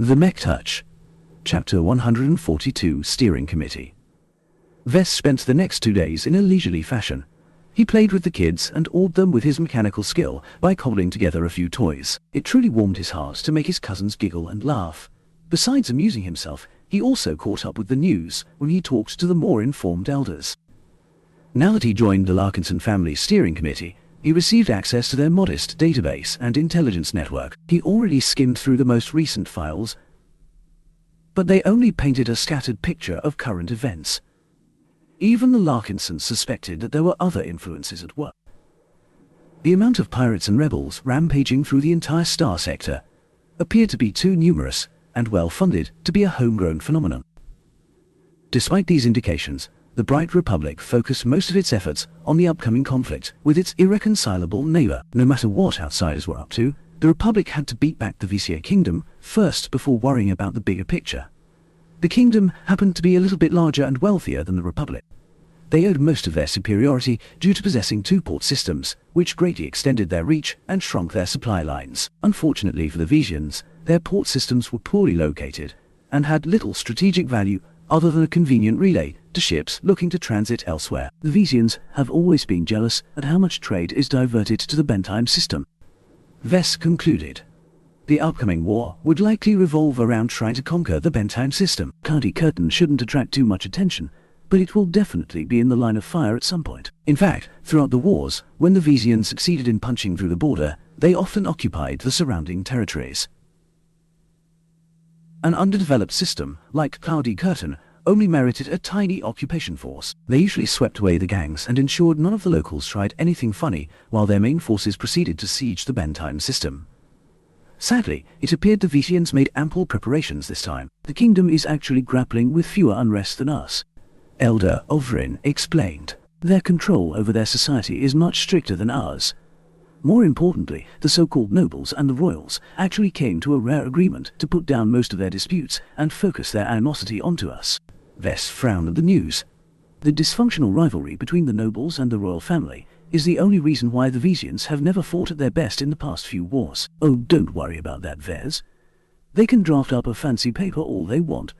The Mech Touch. Chapter 142, Steering Committee. Vess spent the next 2 days in a leisurely fashion. He played with the kids and awed them with his mechanical skill by cobbling together a few toys. It truly warmed his heart to make his cousins giggle and laugh. Besides amusing himself, he also caught up with the news when he talked to the more informed elders. Now that he joined the Larkinson family steering committee, he received access to their modest database and intelligence network. He already skimmed through the most recent files, but they only painted a scattered picture of current events. Even the Larkinsons suspected that there were other influences at work. The amount of pirates and rebels rampaging through the entire star sector appeared to be too numerous and well-funded to be a homegrown phenomenon. Despite these indications, the Bright Republic focused most of its efforts on the upcoming conflict with its irreconcilable neighbor. No matter what outsiders were up to, the Republic had to beat back the VCA Kingdom first before worrying about the bigger picture. The Kingdom happened to be a little bit larger and wealthier than the Republic. They owed most of their superiority due to possessing 2 port systems, which greatly extended their reach and shrunk their supply lines. Unfortunately for the Visians, their port systems were poorly located and had little strategic value other than a convenient relay to ships looking to transit elsewhere. The Visians have always been jealous at how much trade is diverted to the Bentime system. Vess concluded. The upcoming war would likely revolve around trying to conquer the Bentime system. Cloudy Curtain shouldn't attract too much attention, but it will definitely be in the line of fire at some point. In fact, throughout the wars, when the Visians succeeded in punching through the border, they often occupied the surrounding territories. An underdeveloped system, like Cloudy Curtain, only merited a tiny occupation force. They usually swept away the gangs and ensured none of the locals tried anything funny while their main forces proceeded to siege the Bentime system. Sadly, it appeared the Visians made ample preparations this time. The kingdom is actually grappling with fewer unrest than us, Elder Ovrin explained. Their control over their society is much stricter than ours. More importantly, the so-called nobles and the royals actually came to a rare agreement to put down most of their disputes and focus their animosity onto us. Vess frowned at the news. The dysfunctional rivalry between the nobles and the royal family is the only reason why the Visians have never fought at their best in the past few wars. Oh, don't worry about that, Vess. They can draft up a fancy paper all they want.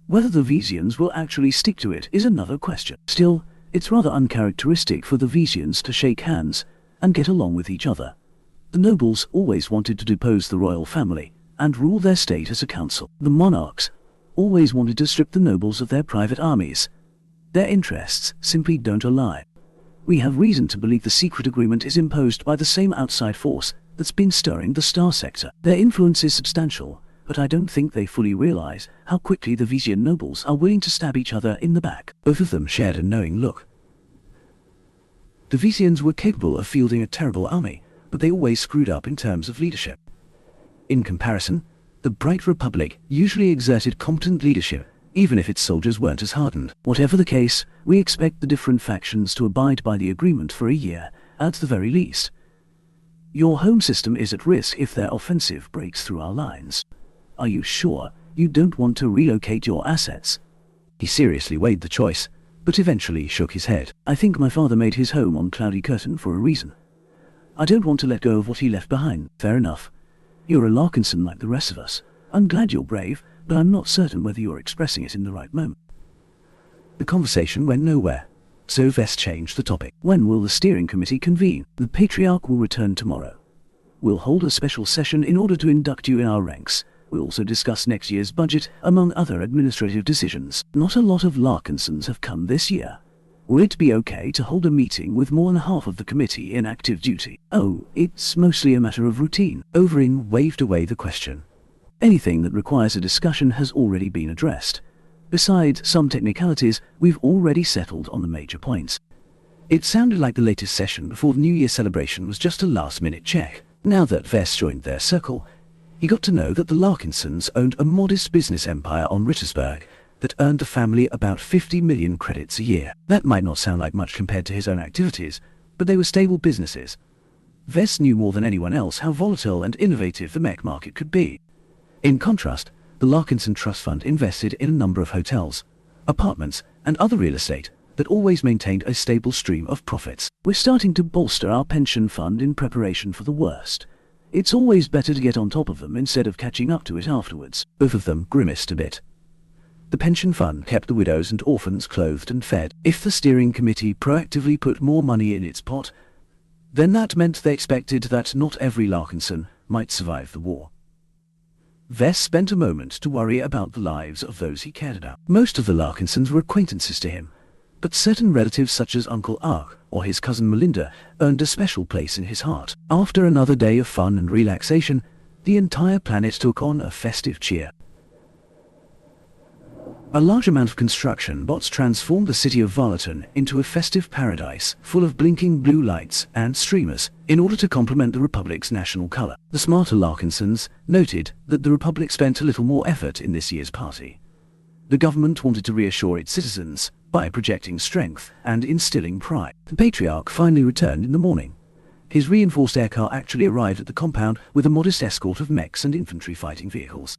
Whether the Visians will actually stick to it is another question. Still, it's rather uncharacteristic for the Visians to shake hands and get along with each other. The nobles always wanted to depose the royal family and rule their state as a council. The monarchs always wanted to strip the nobles of their private armies. Their interests simply don't align. We have reason to believe the secret agreement is imposed by the same outside force that's been stirring the star sector. Their influence is substantial, but I don't think they fully realize how quickly the Visian nobles are willing to stab each other in the back. Both of them shared a knowing look. The Visians were capable of fielding a terrible army, but they always screwed up in terms of leadership. In comparison, the Bright Republic usually exerted competent leadership, even if its soldiers weren't as hardened. Whatever the case, we expect the different factions to abide by the agreement for a year, at the very least. Your home system is at risk if their offensive breaks through our lines. Are you sure you don't want to relocate your assets? He seriously weighed the choice, but eventually shook his head. I think my father made his home on Cloudy Curtain for a reason. I don't want to let go of what he left behind. Fair enough. You're a Larkinson like the rest of us. I'm glad you're brave, but I'm not certain whether you're expressing it in the right moment. The conversation went nowhere, so Vess changed the topic. When will the steering committee convene? The Patriarch will return tomorrow. We'll hold a special session in order to induct you in our ranks. We'll also discuss next year's budget, among other administrative decisions. Not a lot of Larkinsons have come this year. Will it be okay to hold a meeting with more than half of the committee in active duty? Oh, it's mostly a matter of routine. Overin waved away the question. Anything that requires a discussion has already been addressed. Besides some technicalities, we've already settled on the major points. It sounded like the latest session before the New Year celebration was just a last-minute check. Now that Vess joined their circle, he got to know that the Larkinsons owned a modest business empire on Rittersberg that earned the family about 50 million credits a year. That might not sound like much compared to his own activities, but they were stable businesses. Vess knew more than anyone else how volatile and innovative the mech market could be. In contrast, the Larkinson Trust Fund invested in a number of hotels, apartments, and other real estate that always maintained a stable stream of profits. We're starting to bolster our pension fund in preparation for the worst. It's always better to get on top of them instead of catching up to it afterwards. Both of them grimaced a bit. The pension fund kept the widows and orphans clothed and fed. If the steering committee proactively put more money in its pot, then that meant they expected that not every Larkinson might survive the war. Vess spent a moment to worry about the lives of those he cared about. Most of the Larkinsons were acquaintances to him, but certain relatives such as Uncle Ark or his cousin Melinda earned a special place in his heart. After another day of fun and relaxation, the entire planet took on a festive cheer. A large amount of construction bots transformed the city of Varlaton into a festive paradise full of blinking blue lights and streamers in order to complement the Republic's national colour. The smarter Larkinsons noted that the Republic spent a little more effort in this year's party. The government wanted to reassure its citizens by projecting strength and instilling pride. The Patriarch finally returned in the morning. His reinforced aircar actually arrived at the compound with a modest escort of mechs and infantry fighting vehicles.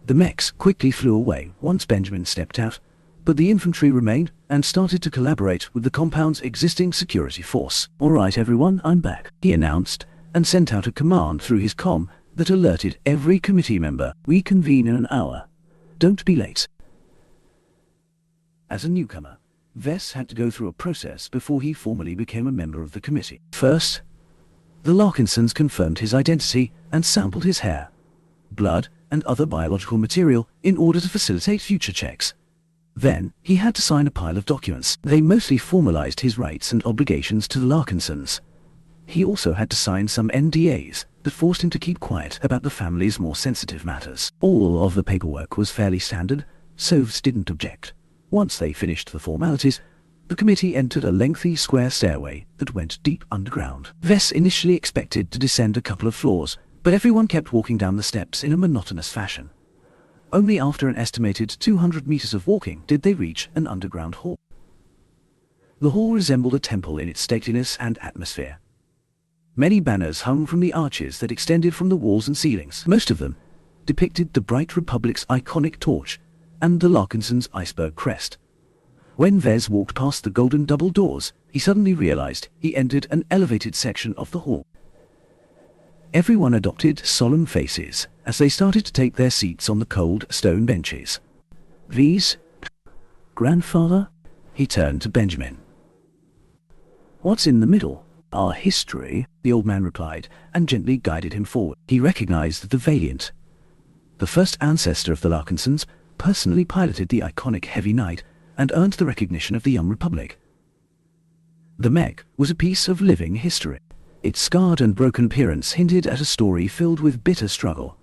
The mechs quickly flew away once Benjamin stepped out, but the infantry remained and started to collaborate with the compound's existing security force. "All right, everyone, I'm back," he announced, and sent out a command through his comm that alerted every committee member. "We convene in an hour. Don't be late." As a newcomer, Vess had to go through a process before he formally became a member of the committee. First, the Larkinsons confirmed his identity and sampled his hair, blood, and other biological material in order to facilitate future checks. Then, he had to sign a pile of documents. They mostly formalized his rights and obligations to the Larkinsons. He also had to sign some NDAs that forced him to keep quiet about the family's more sensitive matters. All of the paperwork was fairly standard, so Vess didn't object. Once they finished the formalities, the committee entered a lengthy square stairway that went deep underground. Vess initially expected to descend a couple of floors, but everyone kept walking down the steps in a monotonous fashion. Only after an estimated 200 meters of walking did they reach an underground hall. The hall resembled a temple in its stateliness and atmosphere. Many banners hung from the arches that extended from the walls and ceilings. Most of them depicted the bright Republic's iconic torch and the Larkinsons' iceberg crest. When Vess walked past the golden double doors, he suddenly realized he entered an elevated section of the hall. Everyone adopted solemn faces as they started to take their seats on the cold stone benches. "These, grandfather?" He turned to Benjamin. "What's in the middle?" "Our history," the old man replied, and gently guided him forward. He recognized the Valiant. The first ancestor of the Larkinsons personally piloted the iconic Heavy Knight and earned the recognition of the young Republic. The Mech was a piece of living history. Its scarred and broken appearance hinted at a story filled with bitter struggle.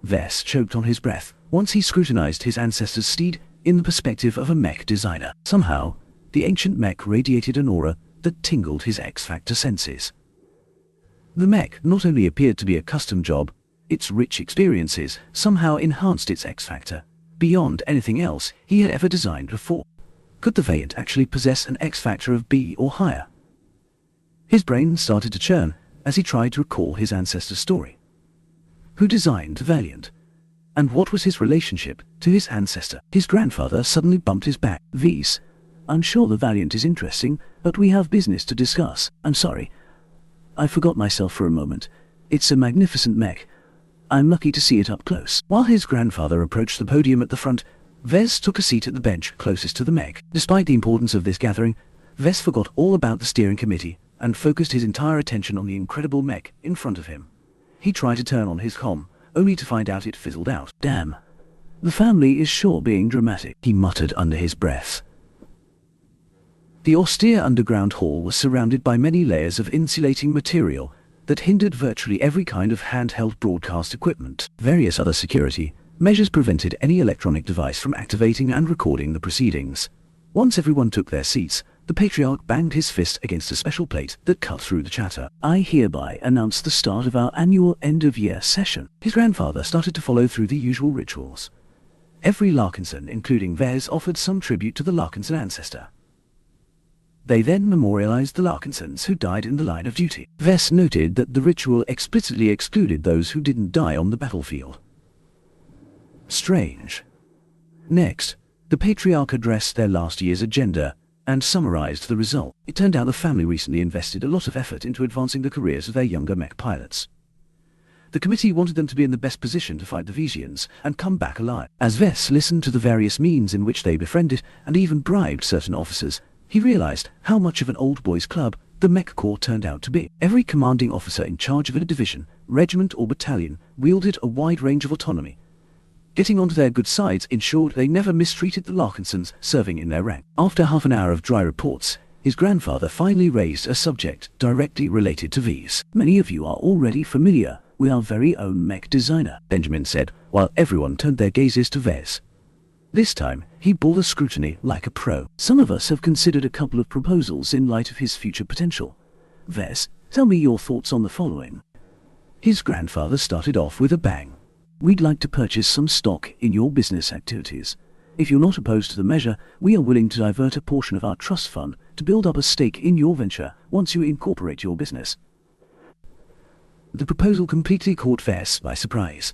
Vess choked on his breath once he scrutinized his ancestor's steed in the perspective of a mech designer. Somehow, the ancient mech radiated an aura that tingled his X-Factor senses. The mech not only appeared to be a custom job, its rich experiences somehow enhanced its X-Factor, beyond anything else he had ever designed before. Could the Valiant actually possess an X-Factor of B or higher? His brain started to churn as he tried to recall his ancestor's story. Who designed the Valiant? And what was his relationship to his ancestor? His grandfather suddenly bumped his back. "Vess, I'm sure the Valiant is interesting, but we have business to discuss. I'm sorry. I forgot myself for a moment. It's a magnificent mech. I'm lucky to see it up close." While his grandfather approached the podium at the front, Vess took a seat at the bench closest to the mech. Despite the importance of this gathering, Vess forgot all about the steering committee and focused his entire attention on the incredible mech in front of him. He tried to turn on his comm, only to find out it fizzled out. "Damn. The family is sure being dramatic," he muttered under his breath. The austere underground hall was surrounded by many layers of insulating material that hindered virtually every kind of handheld broadcast equipment. Various other security measures prevented any electronic device from activating and recording the proceedings. Once everyone took their seats, the Patriarch banged his fist against a special plate that cut through the chatter. "I hereby announce the start of our annual end-of-year session." His grandfather started to follow through the usual rituals. Every Larkinson, including Vess, offered some tribute to the Larkinson ancestor. They then memorialized the Larkinsons who died in the line of duty. Vess noted that the ritual explicitly excluded those who didn't die on the battlefield. Strange. Next, the Patriarch addressed their last year's agenda and summarized the result. It turned out the family recently invested a lot of effort into advancing the careers of their younger mech pilots. The committee wanted them to be in the best position to fight the Vesians and come back alive. As Vess listened to the various means in which they befriended and even bribed certain officers, he realized how much of an old boys' club the Mech Corps turned out to be. Every commanding officer in charge of a division, regiment or battalion wielded a wide range of autonomy. Getting onto their good sides ensured they never mistreated the Larkinsons serving in their rank. After half an hour of dry reports, his grandfather finally raised a subject directly related to V's. "Many of you are already familiar with our very own mech designer," Benjamin said, while everyone turned their gazes to Vez. This time, he bore the scrutiny like a pro. "Some of us have considered a couple of proposals in light of his future potential. Vez, tell me your thoughts on the following." His grandfather started off with a bang. "We'd like to purchase some stock in your business activities. If you're not opposed to the measure, we are willing to divert a portion of our trust fund to build up a stake in your venture once you incorporate your business." The proposal completely caught Vess by surprise.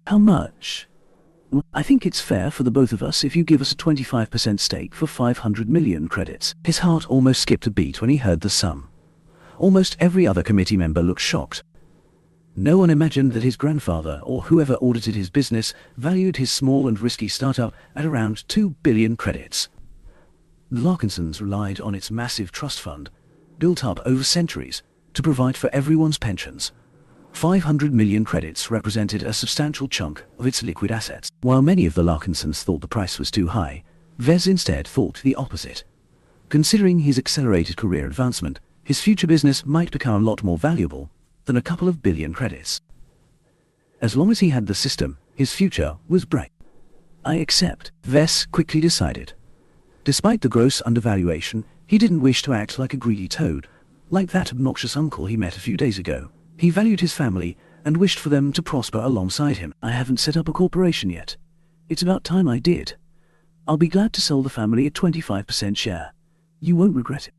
"How much?" "I think it's fair for the both of us if you give us a 25% stake for 500 million credits." His heart almost skipped a beat when he heard the sum. Almost every other committee member looked shocked. No one imagined that his grandfather, or whoever audited his business, valued his small and risky startup at around 2 billion credits. The Larkinsons relied on its massive trust fund, built up over centuries, to provide for everyone's pensions. 500 million credits represented a substantial chunk of its liquid assets. While many of the Larkinsons thought the price was too high, Vez instead thought the opposite. Considering his accelerated career advancement, his future business might become a lot more valuable than a couple of billion credits. As long as he had the system, his future was bright. "I accept," Vess quickly decided. Despite the gross undervaluation, he didn't wish to act like a greedy toad, like that obnoxious uncle he met a few days ago. He valued his family and wished for them to prosper alongside him. "I haven't set up a corporation yet. It's about time I did. I'll be glad to sell the family a 25% share. You won't regret it."